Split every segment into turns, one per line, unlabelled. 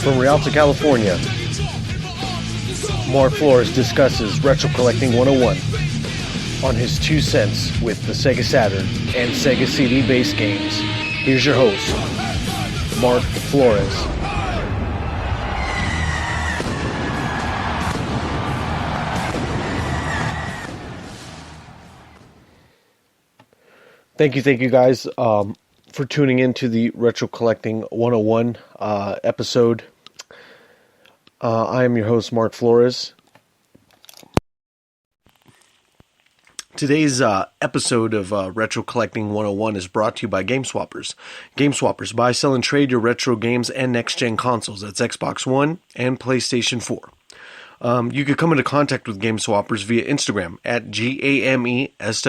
From Rialto, California, Mark Flores discusses Retro Collecting 101 on his 2 cents with the Sega Saturn and Sega CD-based games. Here's your host, Mark Flores. Thank you guys for tuning in to the Retro Collecting 101 episode. I am your host, Mark Flores. Today's episode of Retro Collecting 101 is brought to you by Game Swappers. Game Swappers, buy, sell, and trade your retro games and next-gen consoles. That's Xbox One and PlayStation 4. You could come into contact with Game Swappers via Instagram at GAMESWAPPERS. That's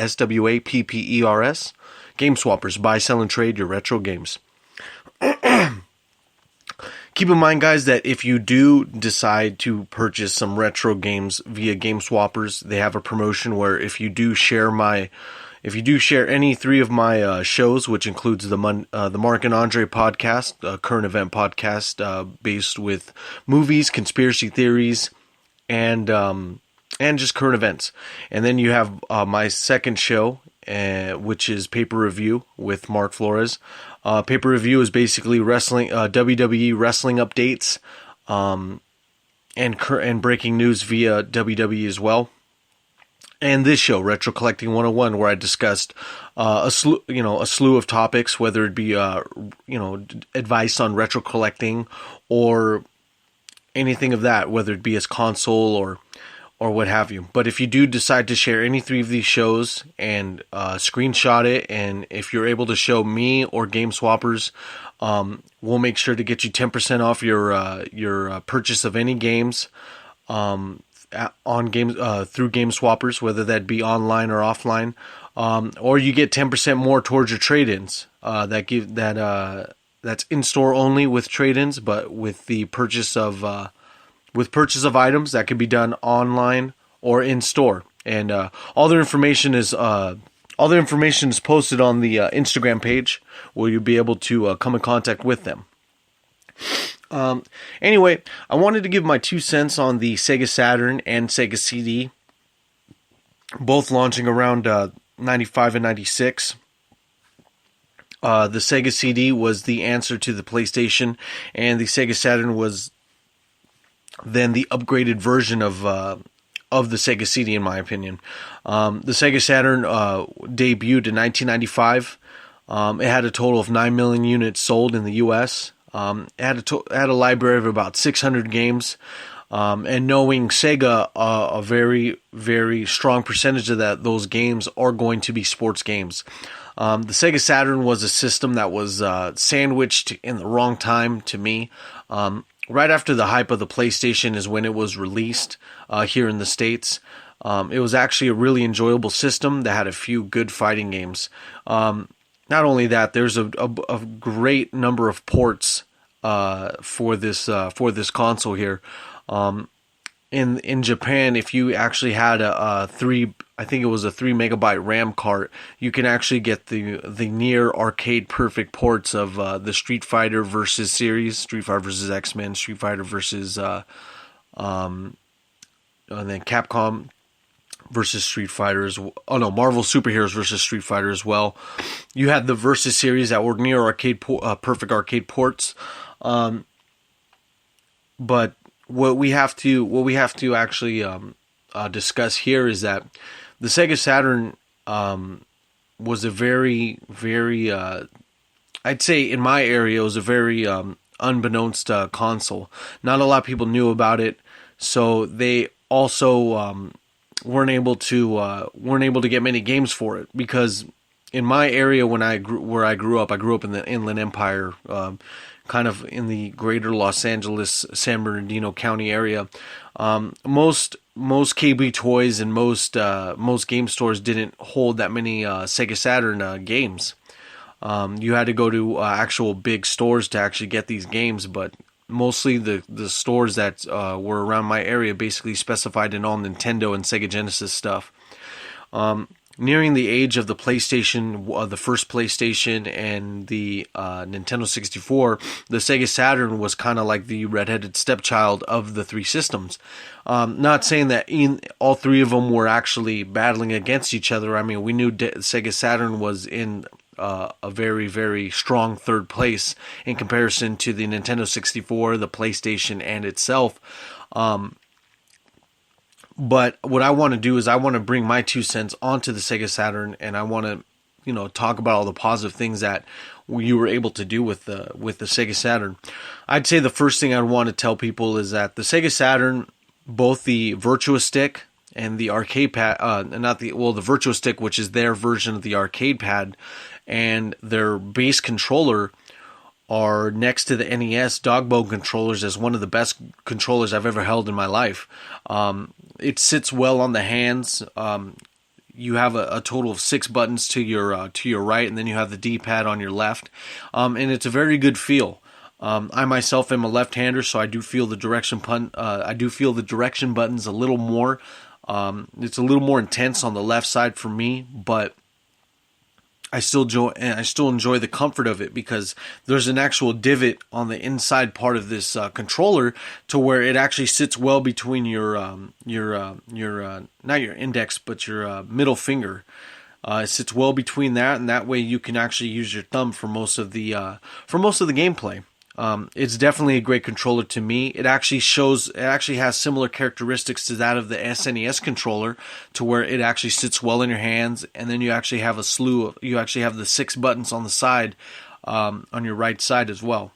GAMESWAPPERS. Game Swappers, buy, sell, and trade your retro games. Keep in mind, guys, that if you do decide to purchase some retro games via Game Swappers, they have a promotion where if you do share any 3 of my shows, which includes the Mark and Andre podcast, a current event podcast based with movies, conspiracy theories, and just current events, and then you have my second show, which is Paper Review with Mark Flores. Paper Review is basically wrestling, WWE wrestling updates, and breaking news via WWE as well. And this show, Retro Collecting 101, where I discussed a slew of topics, whether it be advice on retro collecting or anything of that, whether it be as console or what have you. But if you do decide to share any 3 of these shows and screenshot it, and if you're able to show me or Game Swappers, we'll make sure to get you 10% off your purchase of any games on games through Game Swappers, whether that be online or offline, or you get 10% more towards your trade-ins. That's in store only with trade-ins, but with the purchase of items that can be done online or in store. And all their information is posted on the Instagram page, where you'll be able to come in contact with them. Anyway, I wanted to give my 2 cents on the Sega Saturn and Sega CD, both launching around 95 and 96. The Sega CD was the answer to the PlayStation, and the Sega Saturn was then the upgraded version of the Sega CD, in my opinion. The Sega Saturn debuted in 1995. It had a total of 9 million units sold in the U.S., it had a library of about 600 games, and knowing Sega, a very, very strong percentage of those games are going to be sports games. The Sega Saturn was a system that was sandwiched in the wrong time to me. Right after the hype of the PlayStation is when it was released here in the States. It was actually a really enjoyable system that had a few good fighting games. Not only that, there's a great number of ports for this console here. In Japan, if you actually had a 3 megabyte RAM cart, you can actually get the near arcade perfect ports of the Street Fighter versus series, Street Fighter versus X-Men, Street Fighter versus and then Capcom versus Street Fighters. Marvel Superheroes versus Street Fighter as well. You had the Versus series that were near arcade perfect arcade ports. But what we have to actually discuss here is that the Sega Saturn was a very, very I'd say in my area it was a very unbeknownst console. Not a lot of people knew about it, so they also weren't able to get many games for it, because in my area where I grew up in the Inland Empire, kind of in the greater Los Angeles, San Bernardino County area. Most KB Toys and most game stores didn't hold that many Sega Saturn games. You had to go to actual big stores to actually get these games, but mostly the stores that were around my area basically specified in all Nintendo and Sega Genesis stuff. nearing the age of the PlayStation, the first PlayStation, and the Nintendo 64, the Sega Saturn was kind of like the redheaded stepchild of the three systems. Not saying that all three of them were actually battling against each other. I mean, we knew Sega Saturn was in a very, very strong third place in comparison to the Nintendo 64, the PlayStation, and itself. But what I want to do is I want to bring my 2 cents onto the Sega Saturn, and I want to, talk about all the positive things that you were able to do with the Sega Saturn. I'd say the first thing I'd want to tell people is that the Sega Saturn, both the Virtua Stick and the arcade pad, the Virtua Stick, which is their version of the arcade pad, and their base controller are next to the NES Dogbone controllers as one of the best controllers I've ever held in my life. It sits well on the hands. You have a total of 6 buttons to your right, and then you have the D-pad on your left, and it's a very good feel. I myself am a left-hander, so I do feel the direction buttons a little more. It's a little more intense on the left side for me, but I still enjoy the comfort of it because there's an actual divot on the inside part of this controller to where it actually sits well between your not your index but your middle finger. It sits well between that, and that way you can actually use your thumb for most of the gameplay. It's definitely a great controller to me. It actually has similar characteristics to that of the SNES controller, to where it actually sits well in your hands, and then you actually have the 6 buttons on the side, on your right side as well.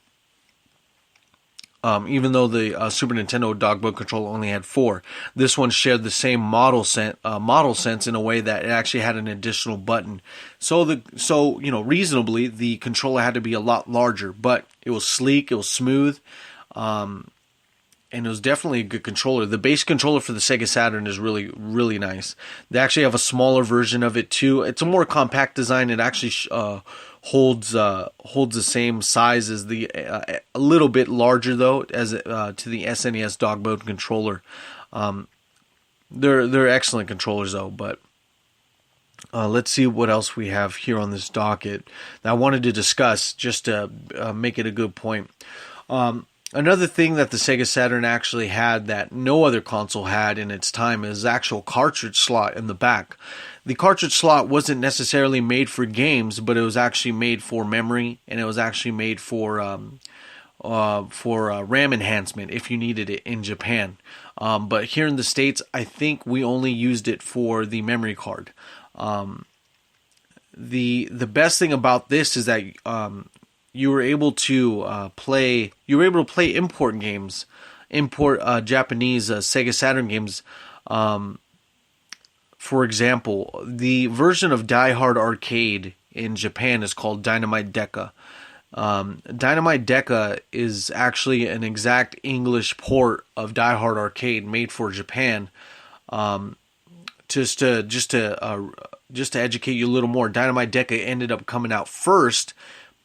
Even though the Super Nintendo Dogbone controller only had 4, this one shared the same model sense in a way that it actually had an additional button. So reasonably, the controller had to be a lot larger, but it was sleek, it was smooth, and it was definitely a good controller. The base controller for the Sega Saturn is really, really nice. They actually have a smaller version of it too. It's a more compact design. It actually holds the same size as the a little bit larger though as to the SNES Dogbone controller. They're excellent controllers though. But let's see what else we have here on this docket that I wanted to discuss just to make it a good point. Another thing that the Sega Saturn actually had that no other console had in its time is actual cartridge slot in the back. The cartridge slot wasn't necessarily made for games, but it was actually made for memory, and it was actually made for RAM enhancement if you needed it in Japan. But here in the States, I think we only used it for the memory card. The best thing about this is that you were able to play import games, Japanese Sega Saturn games. For example, the version of Die Hard Arcade in Japan is called Dynamite Decca. Dynamite Decca is actually an exact English port of Die Hard Arcade made for Japan. Just to educate you a little more, Dynamite Decca ended up coming out first.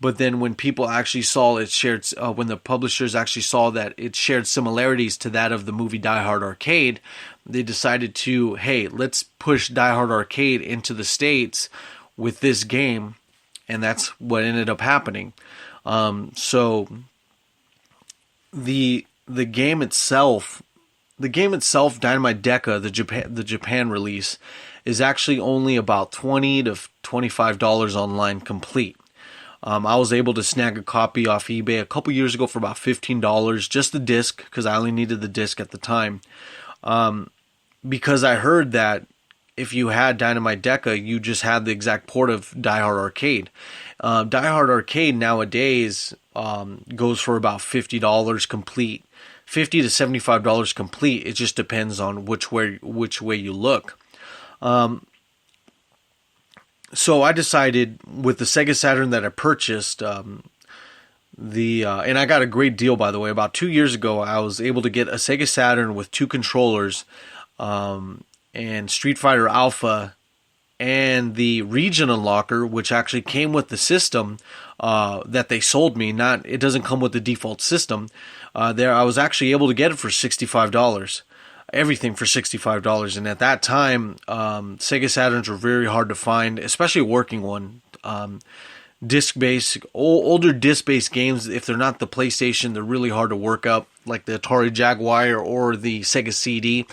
But then when people actually saw it shared, when the publishers actually saw that it shared similarities to that of the movie Die Hard Arcade, they decided to, hey, let's push Die Hard Arcade into the States with this game, and that's what ended up happening. So the game itself, Dynamite Decca, the Japan release, is actually only about $20 to $25 online complete. I was able to snag a copy off eBay a couple years ago for about $15, just the disc, because I only needed the disc at the time. Because I heard that if you had Dynamite Decca, you just had the exact port of Die Hard Arcade. Die Hard Arcade nowadays goes for about $50 complete, $50 to $75 complete. It just depends on which way you look. So I decided with the Sega Saturn that I purchased, and I got a great deal, by the way. About 2 years ago, I was able to get a Sega Saturn with 2 controllers, and Street Fighter Alpha, and the region unlocker, which actually came with the system that they sold me. It doesn't come with the default system. I was actually able to get it for $65. everything for $65. And at that time, Sega Saturns were very hard to find, especially a working one. Disc-based, older disc-based games, if they're not the PlayStation, they're really hard to work up, like the Atari Jaguar or the Sega CD.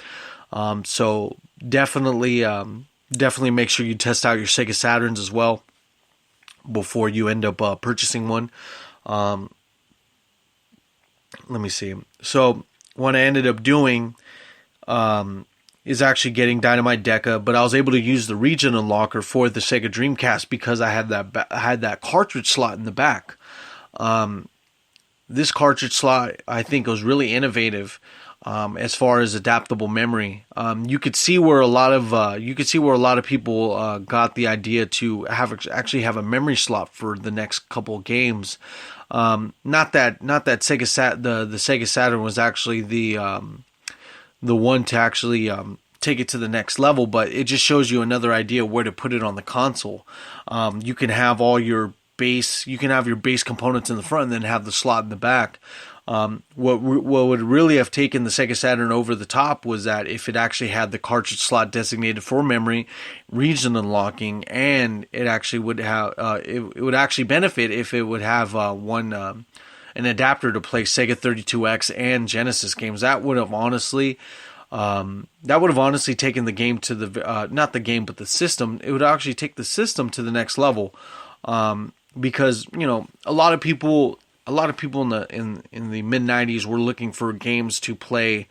So definitely make sure you test out your Sega Saturns as well before you end up purchasing one. Let me see. So what I ended up doing is actually getting Dynamite Deca, but I was able to use the region unlocker for the Sega Dreamcast because I had that cartridge slot in the back. This cartridge slot, I think, was really innovative as far as adaptable memory. You could see where a lot of people got the idea to actually have a memory slot for the next couple of games. Not that the Sega Saturn was actually the one to actually take it to the next level, but it just shows you another idea where to put it on the console. You can have your base components in the front and then have the slot in the back. What would really have taken the Sega Saturn over the top was that if it actually had the cartridge slot designated for memory, region unlocking, and it actually would have it would actually benefit if it would have an adapter to play Sega 32X and Genesis games. That would have honestly taken the game to the not the game but the system. It would actually take the system to the next level, because a lot of people in the mid 90s were looking for games to play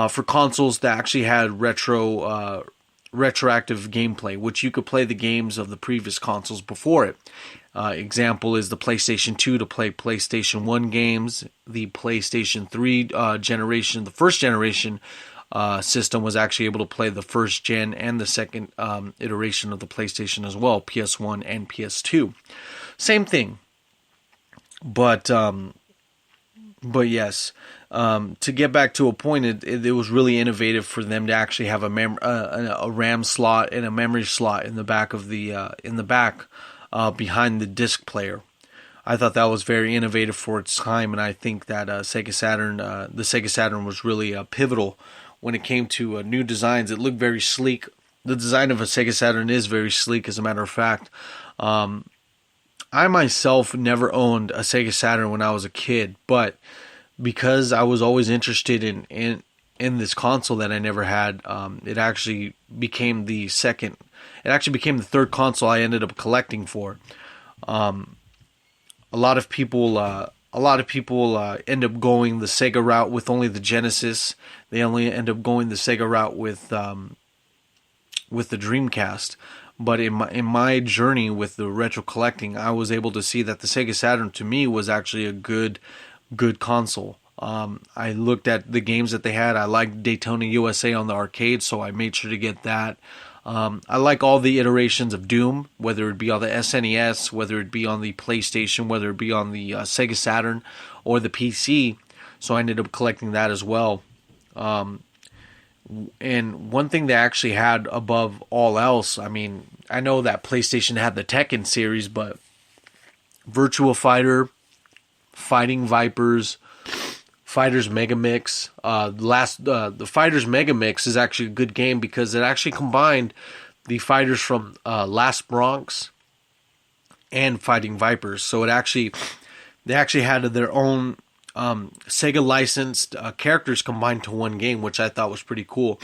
for consoles that actually had retroactive gameplay, which you could play the games of the previous consoles before it. Example is the PlayStation 2 to play PlayStation 1 games. The PlayStation 3 generation, the first generation system, was actually able to play the first gen and the second iteration of the PlayStation as well, PS1 and PS2. Same thing. But yes, to get back to a point, it was really innovative for them to actually have a RAM slot and a memory slot in the back of behind the disc player. I thought that was very innovative for its time, and I think that the Sega Saturn was really pivotal when it came to new designs. It looked very sleek. The design of a Sega Saturn is very sleek, as a matter of fact. I myself never owned a Sega Saturn when I was a kid, but because I was always interested in this console that I never had, it actually became the third console I ended up collecting for. A lot of people end up going the Sega route with only the Genesis. They only end up going the Sega route with the Dreamcast. But in my journey with the retro collecting, I was able to see that the Sega Saturn to me was actually a good console. I looked at the games that they had. I liked Daytona USA on the arcade, so I made sure to get that. I like all the iterations of Doom, whether it be on the SNES, whether it be on the PlayStation, whether it be on the Sega Saturn or the PC. So I ended up collecting that as well. And one thing they actually had above all else, I mean, I know that PlayStation had the Tekken series, but Virtua Fighter, Fighting Vipers, Fighters Mega Mix. The Fighters Mega Mix is actually a good game because it actually combined the fighters from Last Bronx and Fighting Vipers. So they actually had their own Sega licensed characters combined to one game, which I thought was pretty cool.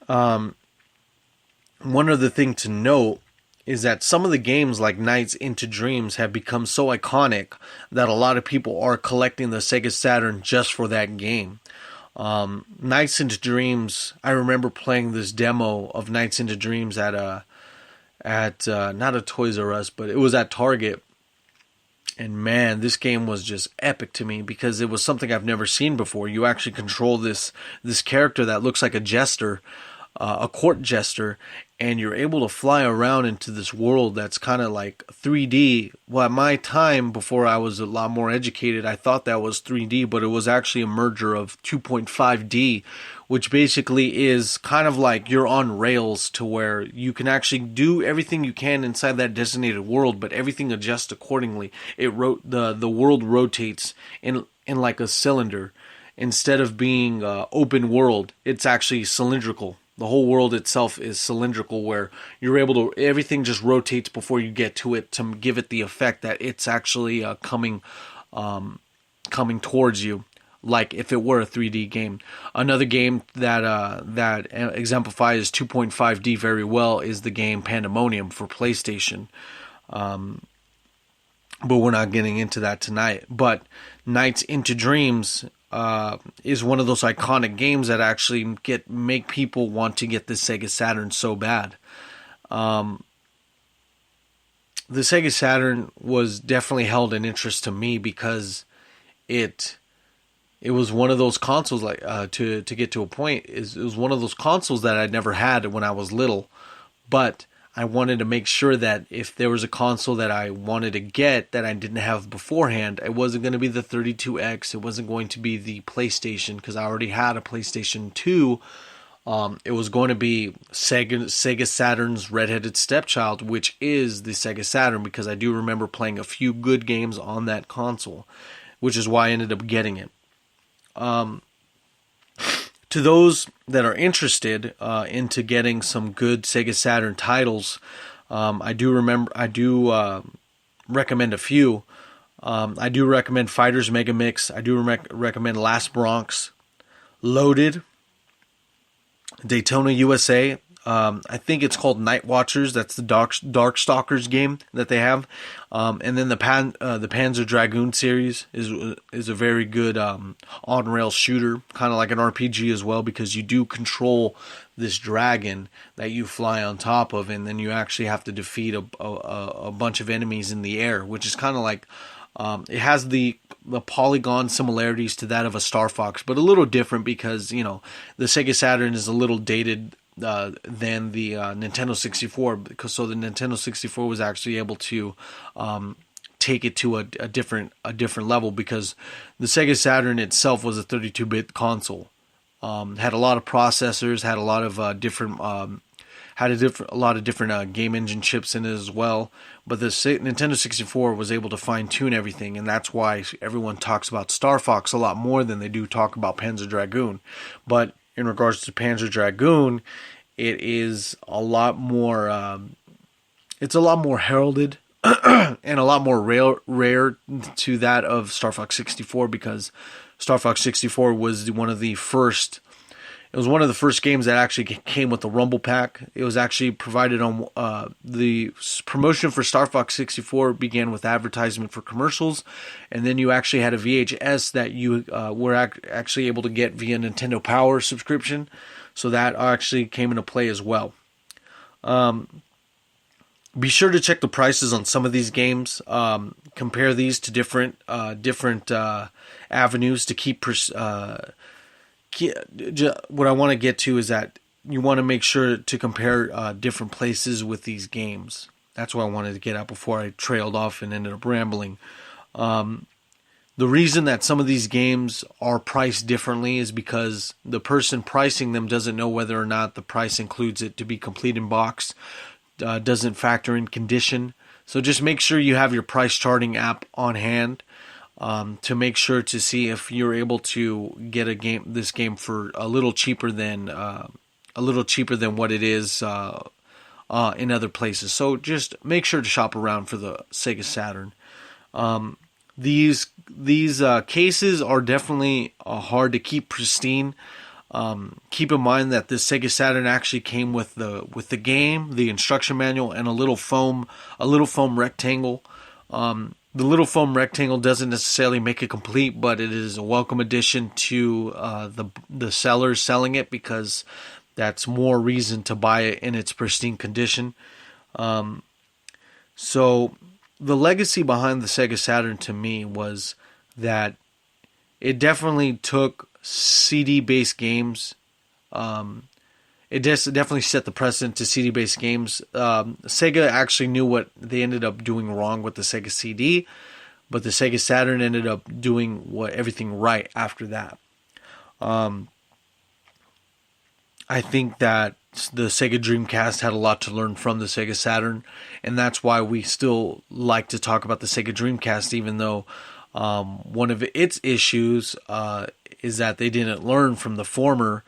One other thing to note is that some of the games like Nights into Dreams have become so iconic that a lot of people are collecting the Sega Saturn just for that game. Nights into Dreams, I remember playing this demo of Nights into Dreams at not a Toys R Us, but it was at Target. And man, this game was just epic to me because it was something I've never seen before. You actually control this character that looks like a jester, a court jester, and you're able to fly around into this world that's kind of like 3D. Well, at my time, before I was a lot more educated, I thought that was 3D, but it was actually a merger of 2.5D, which basically is kind of like you're on rails to where you can actually do everything you can inside that designated world, but everything adjusts accordingly. The world rotates in like a cylinder. instead of being open world, it's actually cylindrical. The whole world itself is cylindrical, where you're able to, everything just rotates before you get to it to give it the effect that it's actually coming towards you, like if it were a 3D game. Another game that exemplifies 2.5D very well is the game Pandemonium for PlayStation. But we're not getting into that tonight. But Nights into Dreams is one of those iconic games that actually make people want to get the Sega Saturn so bad. The Sega Saturn was definitely held in interest to me because it was one of those consoles, like to get to a point, it was one of those consoles that I'd never had when I was little, but I wanted to make sure that if there was a console that I wanted to get that I didn't have beforehand, it wasn't going to be the 32X, it wasn't going to be the PlayStation, because I already had a PlayStation 2. It was going to be Sega Saturn's redheaded stepchild, which is the Sega Saturn, because I do remember playing a few good games on that console, which is why I ended up getting it. To those that are interested into getting some good Sega Saturn titles, I do recommend a few. I do recommend Fighters Mega Mix. I do recommend Last Bronx, Loaded, Daytona USA. I think it's called Night Watchers. That's the Darkstalkers game that they have. And then the Panzer Dragoon series is a very good on-rail shooter, kind of like an RPG as well, because you do control this dragon that you fly on top of, and then you actually have to defeat a bunch of enemies in the air, which is kind of like it has the polygon similarities to that of a Star Fox, but a little different because, the Sega Saturn is a little dated than the Nintendo 64, because the Nintendo 64 was actually able to take it to a different level, because the Sega Saturn itself was a 32-bit console. Had a lot of processors, had a lot of different game engine chips in it as well. But the Nintendo 64 was able to fine-tune everything, and that's why everyone talks about Star Fox a lot more than they do talk about Panzer Dragoon. But in regards to Panzer Dragoon, it is a lot more heralded and a lot more rare to that of Star Fox 64, because Star Fox 64 was one of the first games that actually came with the Rumble Pack. It was actually provided on the promotion for Star Fox 64 began with advertisement for commercials, and then you actually had a VHS that you were actually able to get via Nintendo Power subscription, so that actually came into play as well. Be sure to check the prices on some of these games. Compare these to different avenues to keep. What I want to get to is that you want to make sure to compare different places with these games. That's what I wanted to get at before I trailed off and ended up rambling. The reason that some of these games are priced differently is because the person pricing them doesn't know whether or not the price includes it to be complete in box, doesn't factor in condition. So just make sure you have your price charting app on hand to make sure to see if you're able to get this game for a little cheaper than what it is in other places. So just make sure to shop around for the Sega Saturn. These cases are definitely hard to keep pristine. Keep in mind that this Sega Saturn actually came with the game, the instruction manual, and a little foam rectangle. The little foam rectangle doesn't necessarily make it complete, but it is a welcome addition to the sellers selling it, because that's more reason to buy it in its pristine condition. So the legacy behind the Sega Saturn to me was that it definitely took CD-based games. It definitely set the precedent to CD-based games. Sega actually knew what they ended up doing wrong with the Sega CD, but the Sega Saturn ended up doing everything right after that. I think that the Sega Dreamcast had a lot to learn from the Sega Saturn, and that's why we still like to talk about the Sega Dreamcast, even though One of its issues is that they didn't learn from the former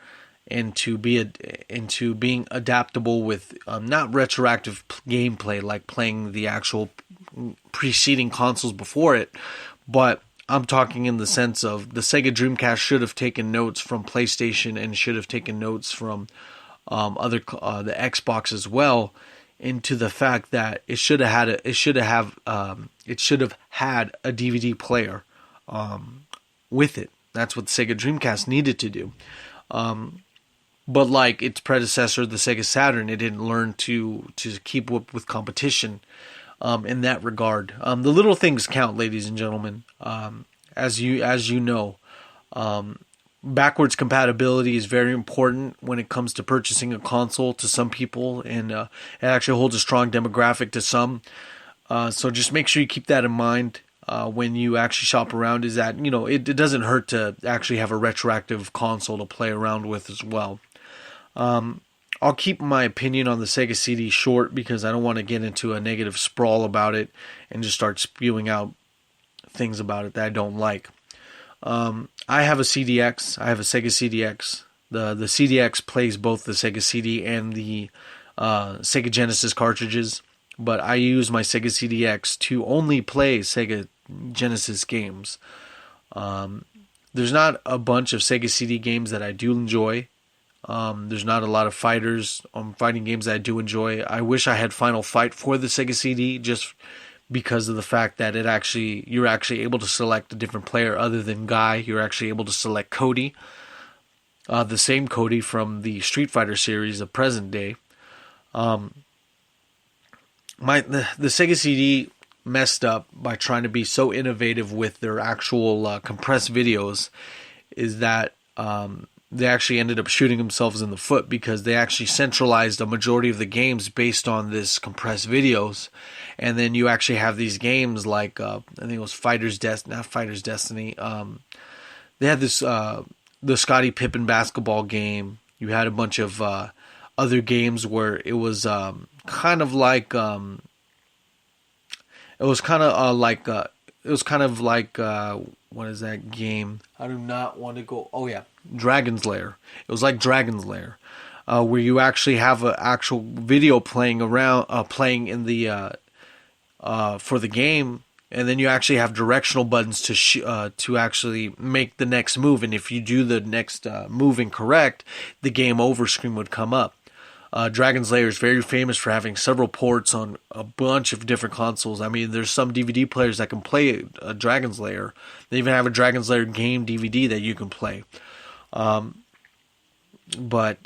into being adaptable with not retroactive gameplay like playing the actual preceding consoles before it, but I'm talking in the sense of the Sega Dreamcast should have taken notes from PlayStation and should have taken notes from the Xbox as well, into the fact that it should have had a DVD player with it. That's what the Sega Dreamcast needed to do. But like its predecessor, the Sega Saturn, it didn't learn to keep up with competition in that regard. The little things count, ladies and gentlemen. As you know, backwards compatibility is very important when it comes to purchasing a console to some people, and it actually holds a strong demographic to some. So just make sure you keep that in mind when you actually shop around. Is that it doesn't hurt to actually have a retroactive console to play around with as well. I'll keep my opinion on the Sega CD short because I don't want to get into a negative sprawl about it and just start spewing out things about it that I don't like. I have a CDX. I have a Sega CDX. The CDX plays both the Sega CD and the Sega Genesis cartridges, but I use my Sega CDX to only play Sega Genesis games. There's not a bunch of Sega CD games that I do enjoy. There's not a lot of fighting games that I do enjoy. I wish I had Final Fight for the Sega CD, just because of the fact that you're actually able to select a different player other than Guy. You're actually able to select Cody, the same Cody from the Street Fighter series of present day. The Sega CD messed up by trying to be so innovative with their actual compressed videos, is that they actually ended up shooting themselves in the foot because they actually centralized a majority of the games based on this compressed videos. And then you actually have these games like, I think it was not Fighter's Destiny. They had this, the Scottie Pippen basketball game. You had a bunch of other games where it was kind of like, what is that game? I do not want to go. Oh yeah, Dragon's Lair. It was like Dragon's Lair, where you actually have an actual video playing in the for the game, and then you actually have directional buttons to actually make the next move. And if you do the next move incorrect, the game over screen would come up. Dragon's Lair is very famous for having several ports on a bunch of different consoles. I mean, there's some DVD players that can play a Dragon's Lair. They even have a Dragon's Lair game DVD that you can play. But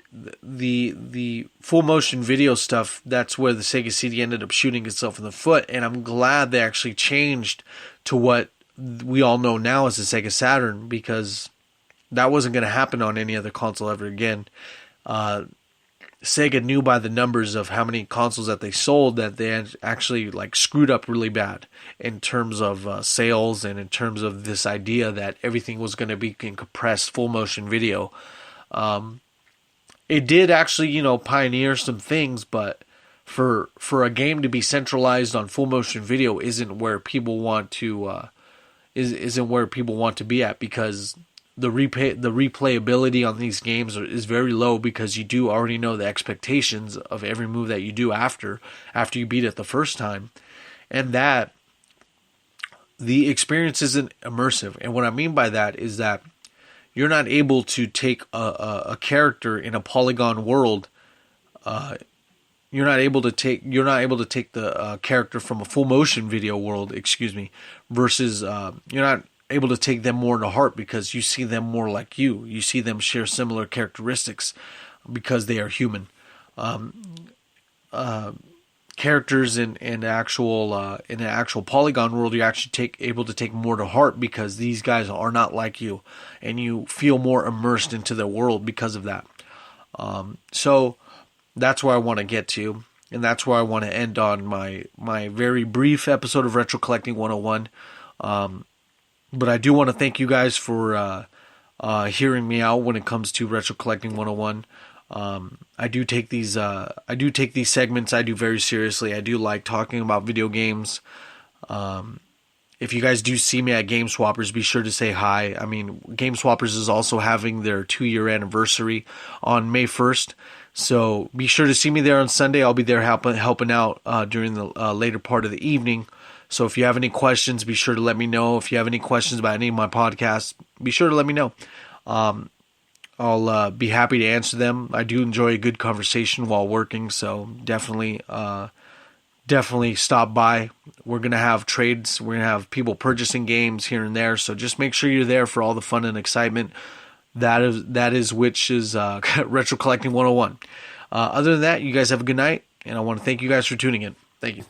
the full motion video stuff, that's where the Sega CD ended up shooting itself in the foot. And I'm glad they actually changed to what we all know now as the Sega Saturn, because that wasn't going to happen on any other console ever again. Sega knew by the numbers of how many consoles that they sold that they had actually screwed up really bad in terms of sales, and in terms of this idea that everything was going to be in compressed full motion video. It did actually, pioneer some things, but for a game to be centralized on full motion video isn't where people want to be at, because the replayability on these games is very low, because you do already know the expectations of every move that you do after you beat it the first time, and that the experience isn't immersive. And what I mean by that is that you're not able to take a character in a polygon world. You're not able to take the character from a full motion video world, versus you're not able to take them more to heart, because you see them more like you. You see them share similar characteristics because they are human. Characters in an actual polygon world, you're actually able to take more to heart, because these guys are not like you, and you feel more immersed into their world because of that. So that's where I want to get to, and that's where I want to end on my very brief episode of Retro Collecting 101. But I do want to thank you guys for hearing me out when it comes to Retro Collecting 101. I do take these segments I do very seriously. I do like talking about video games. if you guys do see me at Game Swappers, be sure to say hi. I mean, Game Swappers is also having their 2-year anniversary on May 1st. So be sure to see me there on Sunday. I'll be there helping out during the later part of the evening. So if you have any questions, be sure to let me know. If you have any questions about any of my podcasts, be sure to let me know. I'll be happy to answer them. I do enjoy a good conversation while working, so definitely stop by. We're going to have trades. We're going to have people purchasing games here and there, so just make sure you're there for all the fun and excitement. That is Retro Collecting 101. Other than that, you guys have a good night, and I want to thank you guys for tuning in. Thank you.